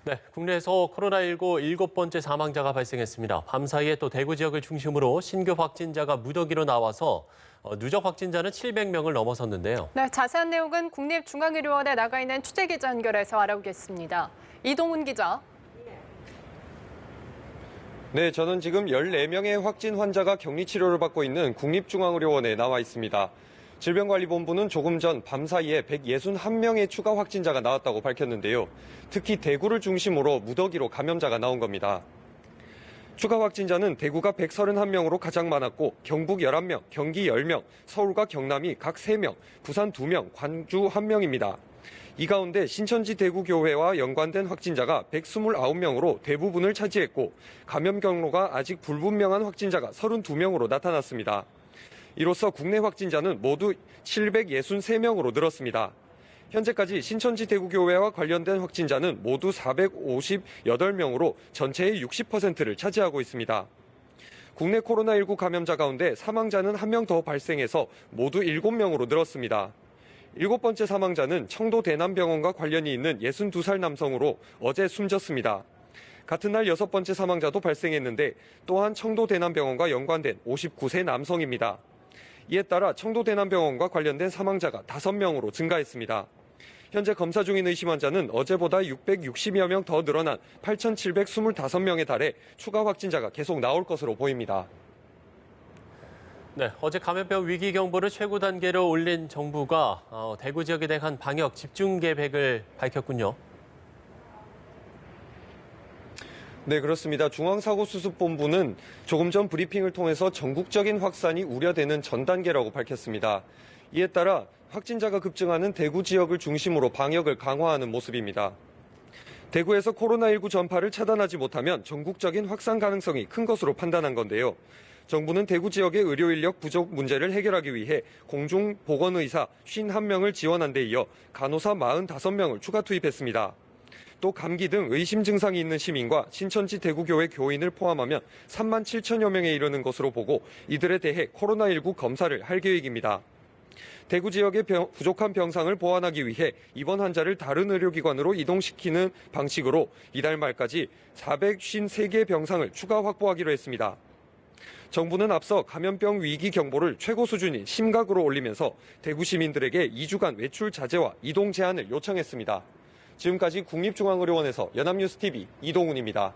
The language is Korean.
네, 국내에서 코로나19 7번째 사망자가 발생했습니다. 밤사이에 또 대구 지역을 중심으로 신규 확진자가 무더기로 나와서 누적 확진자는 700명을 넘어섰는데요. 네, 자세한 내용은 국립중앙의료원에 나가 있는 취재기자 연결해서 알아보겠습니다. 이동훈 기자. 네, 저는 지금 14명의 확진 환자가 격리 치료를 받고 있는 국립중앙의료원에 나와 있습니다. 질병관리본부는 조금 전 밤사이에 161명의 추가 확진자가 나왔다고 밝혔는데요. 특히 대구를 중심으로 무더기로 감염자가 나온 겁니다. 추가 확진자는 대구가 131명으로 가장 많았고 경북 11명, 경기 10명, 서울과 경남이 각 3명, 부산 2명, 광주 1명입니다. 이 가운데 신천지 대구교회와 연관된 확진자가 129명으로 대부분을 차지했고 감염 경로가 아직 불분명한 확진자가 32명으로 나타났습니다. 이로써 국내 확진자는 모두 763명으로 늘었습니다. 현재까지 신천지 대구교회와 관련된 확진자는 모두 458명으로 전체의 60%를 차지하고 있습니다. 국내 코로나19 감염자 가운데 사망자는 1명 더 발생해서 모두 7명으로 늘었습니다. 7번째 사망자는 청도 대남병원과 관련이 있는 62살 남성으로 어제 숨졌습니다. 같은 날 6번째 사망자도 발생했는데 또한 청도 대남병원과 연관된 59세 남성입니다. 이에 따라 청도 대남병원과 관련된 사망자가 5명으로 증가했습니다. 현재 검사 중인 의심 환자는 어제보다 660여 명 더 늘어난 8,725명에 달해 추가 확진자가 계속 나올 것으로 보입니다. 네, 어제 감염병 위기 경보를 최고 단계로 올린 정부가 대구 지역에 대한 방역 집중 계획을 밝혔군요. 네, 그렇습니다. 중앙사고수습본부는 조금 전 브리핑을 통해서 전국적인 확산이 우려되는 전 단계라고 밝혔습니다. 이에 따라 확진자가 급증하는 대구 지역을 중심으로 방역을 강화하는 모습입니다. 대구에서 코로나19 전파를 차단하지 못하면 전국적인 확산 가능성이 큰 것으로 판단한 건데요. 정부는 대구 지역의 의료 인력 부족 문제를 해결하기 위해 공중보건의사 51명을 지원한 데 이어 간호사 45명을 추가 투입했습니다. 또 감기 등 의심 증상이 있는 시민과 신천지 대구교회 교인을 포함하면 3만 7천여 명에 이르는 것으로 보고 이들에 대해 코로나19 검사를 할 계획입니다. 대구 지역의 부족한 병상을 보완하기 위해 입원 환자를 다른 의료기관으로 이동시키는 방식으로 이달 말까지 453개 병상을 추가 확보하기로 했습니다. 정부는 앞서 감염병 위기 경보를 최고 수준인 심각으로 올리면서 대구 시민들에게 2주간 외출 자제와 이동 제한을 요청했습니다. 지금까지 국립중앙의료원에서 연합뉴스TV 이동훈입니다.